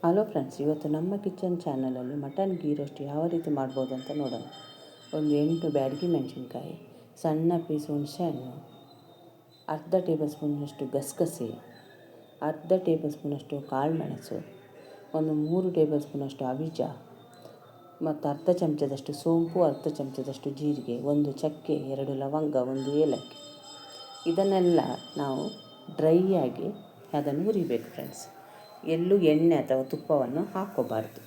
Hello friends, ಇವತ್ತು ನಮ್ಮ kitchen ಚಾನಲಲ್ಲಿ ಮಟನ್ ಗೀ ರೋಸ್ಟ್ ಯಾವ ರೀತಿ ಮಾಡ್ಬೋದು ಅಂತ ನೋಡೋಣ. ಒಂದು 8 ಬ್ಯಾಡಗಿ ಮೆಣಸಿನ್ಕಾಯಿ, ಸಣ್ಣ ಪೀಸ್ ಹುಣಸೆಹಣ್ಣು, ಅರ್ಧ ಟೇಬಲ್ ಸ್ಪೂನಷ್ಟು ಗಸಗಸೆ, ಅರ್ಧ ಟೇಬಲ್ ಸ್ಪೂನಷ್ಟು ಕಾಳು ಮೆಣಸು, ಒಂದು 3 ಟೇಬಲ್ ಸ್ಪೂನಷ್ಟು ಅವಿಜ ಮತ್ತು ಅರ್ಧ ಚಮಚದಷ್ಟು ಸೋಂಪು, ಅರ್ಧ ಚಮಚದಷ್ಟು ಜೀರಿಗೆ, ಒಂದು ಚಕ್ಕೆ, 2 ಲವಂಗ, ಒಂದು ಏಲಕ್ಕಿ. ಇದನ್ನೆಲ್ಲ ನಾವು ಡ್ರೈ ಆಗಿ ಅದನ್ನು ಹುರಿಬೇಕು ಫ್ರೆಂಡ್ಸ್. ಎಲ್ಲೂ ಎಣ್ಣೆ ಅಥವಾ ತುಪ್ಪವನ್ನು ಹಾಕ್ಕೋಬಾರ್ದು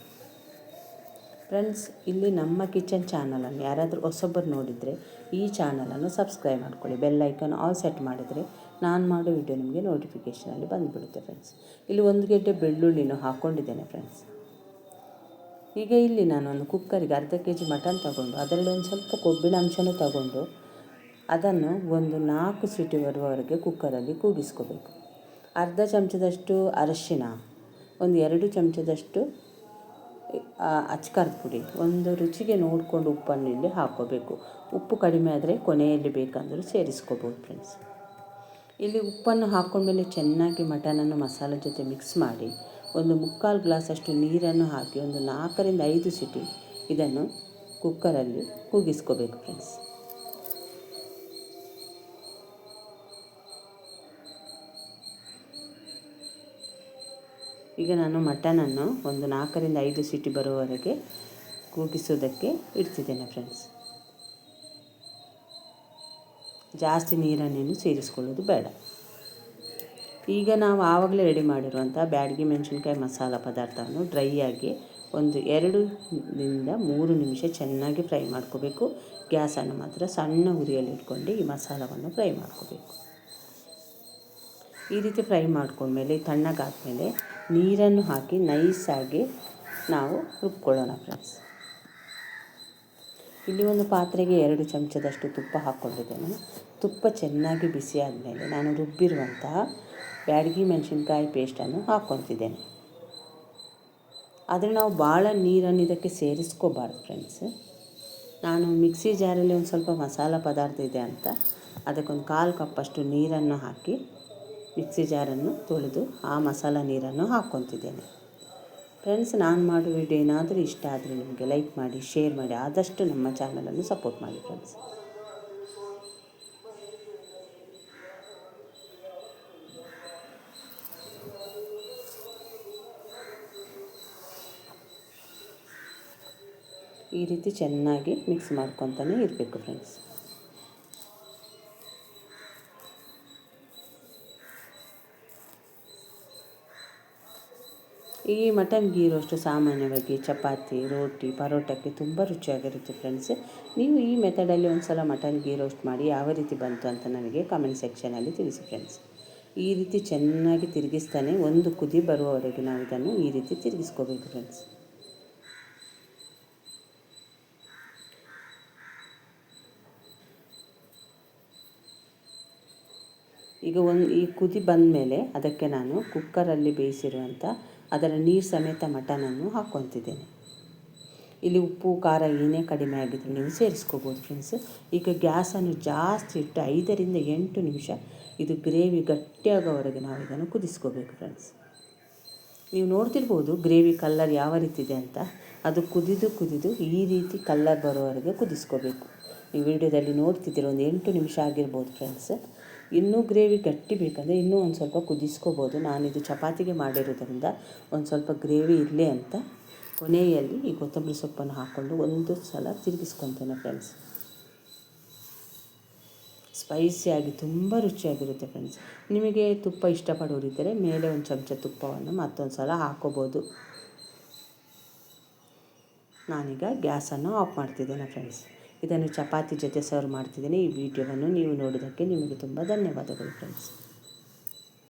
ಫ್ರೆಂಡ್ಸ್. ಇಲ್ಲಿ ನಮ್ಮ ಕಿಚನ್ ಚಾನಲನ್ನು ಯಾರಾದರೂ ಹೊಸೊಬ್ಬರು ನೋಡಿದರೆ ಈ ಚಾನಲನ್ನು ಸಬ್ಸ್ಕ್ರೈಬ್ ಮಾಡ್ಕೊಳ್ಳಿ. ಬೆಲ್ ಐಕಾನ್ ಆಲ್ ಸೆಟ್ ಮಾಡಿದರೆ ನಾನು ಮಾಡೋ ವಿಡಿಯೋ ನಿಮಗೆ ನೋಟಿಫಿಕೇಷನಲ್ಲಿ ಬಂದುಬಿಡುತ್ತೆ ಫ್ರೆಂಡ್ಸ್. ಇಲ್ಲಿ 1 ಗೆಡ್ಡೆ ಬೆಳ್ಳುಳ್ಳಿನೂ ಹಾಕ್ಕೊಂಡಿದ್ದೇನೆ ಫ್ರೆಂಡ್ಸ್. ಈಗ ಇಲ್ಲಿ ನಾನು ಒಂದು ಕುಕ್ಕರಿಗೆ ಅರ್ಧ kg ಮಟನ್ ತಗೊಂಡು ಅದರಲ್ಲಿ ಒಂದು ಸ್ವಲ್ಪ ಕೊಬ್ಬಿನ ಅಂಶನೂ ತಗೊಂಡು ಅದನ್ನು ಒಂದು 4 ಸೀಟಿ ಬರುವವರೆಗೆ ಕುಕ್ಕರಲ್ಲಿ ಕೂಗಿಸ್ಕೋಬೇಕು. ಅರ್ಧ ಚಮಚದಷ್ಟು ಅರಶಿನ, ಒಂದು 2 ಚಮಚದಷ್ಟು ಅಚ್ಕಾರದ ಪುಡಿ, ಒಂದು ರುಚಿಗೆ ನೋಡಿಕೊಂಡು ಉಪ್ಪನ್ನು ಇಲ್ಲಿ ಹಾಕ್ಕೋಬೇಕು. ಉಪ್ಪು ಕಡಿಮೆ ಆದರೆ ಕೊನೆಯಲ್ಲಿ ಬೇಕಂದರೂ ಸೇರಿಸ್ಕೋಬೋದು ಫ್ರೆಂಡ್ಸ್. ಇಲ್ಲಿ ಉಪ್ಪನ್ನು ಹಾಕ್ಕೊಂಡ್ಮೇಲೆ ಚೆನ್ನಾಗಿ ಮಟನನ್ನು ಮಸಾಲೆ ಜೊತೆ ಮಿಕ್ಸ್ ಮಾಡಿ ಒಂದು 3/4 ಗ್ಲಾಸಷ್ಟು ನೀರನ್ನು ಹಾಕಿ ಒಂದು 4 ರಿಂದ 5 ಸೀಟಿ ಇದನ್ನು ಕುಕ್ಕರಲ್ಲಿ ಕೂಗಿಸ್ಕೋಬೇಕು ಫ್ರೆಂಡ್ಸ್. ಈಗ ನಾನು ಮಟನನ್ನು ಒಂದು 4 ರಿಂದ 5 ಸೀಟಿ ಬರುವವರೆಗೆ ಕೂಗಿಸೋದಕ್ಕೆ ಇಡ್ತಿದ್ದೇನೆ ಫ್ರೆಂಡ್ಸ್. ಜಾಸ್ತಿ ನೀರನ್ನೇನು ಸೇರಿಸ್ಕೊಳ್ಳೋದು ಬೇಡ. ಈಗ ನಾವು ಆವಾಗಲೇ ರೆಡಿ ಮಾಡಿರುವಂಥ ಬ್ಯಾಡಗಿ ಮೆಣಸಿನ್ಕಾಯಿ ಮಸಾಲ ಪದಾರ್ಥವನ್ನು ಡ್ರೈ ಆಗಿ ಒಂದು 2 ರಿಂದ 3 ನಿಮಿಷ ಚೆನ್ನಾಗಿ ಫ್ರೈ ಮಾಡ್ಕೋಬೇಕು. ಗ್ಯಾಸನ್ನು ಮಾತ್ರ ಸಣ್ಣ ಉರಿಯಲ್ಲಿ ಇಟ್ಕೊಂಡು ಈ ಮಸಾಲವನ್ನು ಫ್ರೈ ಮಾಡ್ಕೋಬೇಕು. ಈ ರೀತಿ ಫ್ರೈ ಮಾಡ್ಕೊಂಡ್ಮೇಲೆ ತಣ್ಣಗಾದ್ಮೇಲೆ ನೀರನ್ನು ಹಾಕಿ ನೈಸಾಗಿ ನಾವು ರುಬ್ಕೊಳ್ಳೋಣ ಫ್ರೆಂಡ್ಸ್. ಇಲ್ಲಿ ಒಂದು ಪಾತ್ರೆಗೆ 2 ಚಮಚದಷ್ಟು ತುಪ್ಪ ಹಾಕ್ಕೊಂಡಿದ್ದೇನೆ. ತುಪ್ಪ ಚೆನ್ನಾಗಿ ಬಿಸಿ ಆದಮೇಲೆ ನಾನು ರುಬ್ಬಿರುವಂತಹ ಬ್ಯಾಡಗಿ ಮೆಣಸಿನ್ಕಾಯಿ ಪೇಸ್ಟನ್ನು ಹಾಕ್ಕೊತಿದ್ದೇನೆ. ಆದರೆ ನಾವು ಭಾಳ ನೀರನ್ನು ಇದಕ್ಕೆ ಸೇರಿಸ್ಕೋಬಾರ್ದು ಫ್ರೆಂಡ್ಸ್. ನಾನು ಮಿಕ್ಸಿ ಜಾರಲ್ಲಿ ಒಂದು ಸ್ವಲ್ಪ ಮಸಾಲ ಪದಾರ್ಥ ಇದೆ ಅಂತ ಅದಕ್ಕೊಂದು 1/4 ಕಪ್ಪಷ್ಟು ನೀರನ್ನು ಹಾಕಿ ಮಿಕ್ಸಿ ಜಾರನ್ನು ತೊಳೆದು ಆ ಮಸಾಲ ನೀರನ್ನು ಹಾಕ್ಕೊತಿದ್ದೇನೆ ಫ್ರೆಂಡ್ಸ್. ನಾನು ಮಾಡೋ ವಿಡಿಯೋ ಏನಾದರೂ ಇಷ್ಟ ಆದರೆ ನಿಮಗೆ ಲೈಕ್ ಮಾಡಿ, ಶೇರ್ ಮಾಡಿ, ಆದಷ್ಟು ನಮ್ಮ ಚಾನಲನ್ನು ಸಪೋರ್ಟ್ ಮಾಡಿ ಫ್ರೆಂಡ್ಸ್. ಈ ರೀತಿ ಚೆನ್ನಾಗಿ ಮಿಕ್ಸ್ ಮಾಡ್ಕೊತಾನೆ ಇರಬೇಕು ಫ್ರೆಂಡ್ಸ್. ಈ ಮಟನ್ ಗೀ ರೋಸ್ಟು ಸಾಮಾನ್ಯವಾಗಿ ಚಪಾತಿ, ರೋಟಿ, ಪರೋಟಕ್ಕೆ ತುಂಬ ರುಚಿಯಾಗಿರುತ್ತೆ ಫ್ರೆಂಡ್ಸ್. ನೀವು ಈ ಮೆಥಡಲ್ಲಿ ಒಂದು ಸಲ ಮಟನ್ ಗೀ ರೋಸ್ಟ್ ಮಾಡಿ ಯಾವ ರೀತಿ ಬಂತು ಅಂತ ನನಗೆ ಕಮೆಂಟ್ ಸೆಕ್ಷನಲ್ಲಿ ತಿಳಿಸಿ ಫ್ರೆಂಡ್ಸ್. ಈ ರೀತಿ ಚೆನ್ನಾಗಿ ತಿರುಗಿಸ್ತಾನೆ ಒಂದು ಕುದಿ ಬರುವವರೆಗೆ ನಾವು ಇದನ್ನು ಈ ರೀತಿ ತಿರುಗಿಸ್ಕೋಬೇಕು ಫ್ರೆಂಡ್ಸ್. ಈಗ ಈ ಕುದಿ ಬಂದ ಮೇಲೆ ಅದಕ್ಕೆ ನಾನು ಕುಕ್ಕರಲ್ಲಿ ಬೇಯಿಸಿರುವಂಥ ಅದರ ನೀರು ಸಮೇತ ಮಟನನ್ನು ಹಾಕ್ಕೊತಿದ್ದೇನೆ. ಇಲ್ಲಿ ಉಪ್ಪು ಖಾರ ಏನೇ ಕಡಿಮೆ ಆಗಿದ್ದರೂ ನೀವು ಸೇರಿಸ್ಕೋಬೋದು ಫ್ರೆಂಡ್ಸ್. ಈಗ ಗ್ಯಾಸನ್ನು ಜಾಸ್ತಿ ಇಟ್ಟು 5 ರಿಂದ 8 ನಿಮಿಷ ಇದು ಗ್ರೇವಿ ಗಟ್ಟಿಯಾಗೋವರೆಗೆ ನಾವು ಇದನ್ನು ಕುದಿಸ್ಕೋಬೇಕು ಫ್ರೆಂಡ್ಸ್. ನೀವು ನೋಡ್ತಿರ್ಬೋದು ಗ್ರೇವಿ ಕಲ್ಲರ್ ಯಾವ ರೀತಿ ಇದೆ ಅಂತ. ಅದು ಕುದಿದು ಈ ರೀತಿ ಕಲ್ಲರ್ ಬರೋವರೆಗೆ ಕುದಿಸ್ಕೋಬೇಕು. ಈ ವಿಡಿಯೋದಲ್ಲಿ ನೋಡ್ತಿದ್ದೀರ ಒಂದು 8 ನಿಮಿಷ ಆಗಿರ್ಬೋದು ಫ್ರೆಂಡ್ಸ್. ಇನ್ನೂ ಗ್ರೇವಿ ಗಟ್ಟಿ ಬೇಕಂದರೆ ಇನ್ನೂ ಒಂದು ಸ್ವಲ್ಪ ಕುದಿಸ್ಕೋಬೋದು. ನಾನಿದು ಚಪಾತಿಗೆ ಮಾಡಿರೋದ್ರಿಂದ ಒಂದು ಸ್ವಲ್ಪ ಗ್ರೇವಿ ಇರಲಿ ಅಂತ ಕೊನೆಯಲ್ಲಿ ಈ ಕೊತ್ತಂಬರಿ ಸೊಪ್ಪನ್ನು ಹಾಕ್ಕೊಂಡು ಒಂದು ಸಲ ತಿರುಗಿಸ್ಕೊತೇನೆ ಫ್ರೆಂಡ್ಸ್. ಸ್ಪೈಸಿಯಾಗಿ ತುಂಬ ರುಚಿಯಾಗಿರುತ್ತೆ ಫ್ರೆಂಡ್ಸ್. ನಿಮಗೆ ತುಪ್ಪ ಇಷ್ಟಪಡೋರಿದ್ದರೆ ಮೇಲೆ ಒಂದು ಚಮಚ ತುಪ್ಪವನ್ನು ಮತ್ತೊಂದು ಸಲ ಹಾಕ್ಕೋಬೋದು. ನಾನೀಗ ಗ್ಯಾಸನ್ನು ಆಫ್ ಮಾಡ್ತಿದ್ದೇನೆ ಫ್ರೆಂಡ್ಸ್. ಇದನ್ನು ಚಪಾತಿ ಜೊತೆ ಸರ್ವ್ ಮಾಡ್ತಿದ್ದೀನಿ. ಈ ವಿಡಿಯೋವನ್ನು ನೀವು ನೋಡೋದಕ್ಕೆ ನಿಮಗೆ ತುಂಬ ಧನ್ಯವಾದಗಳು ಫ್ರೆಂಡ್ಸ್.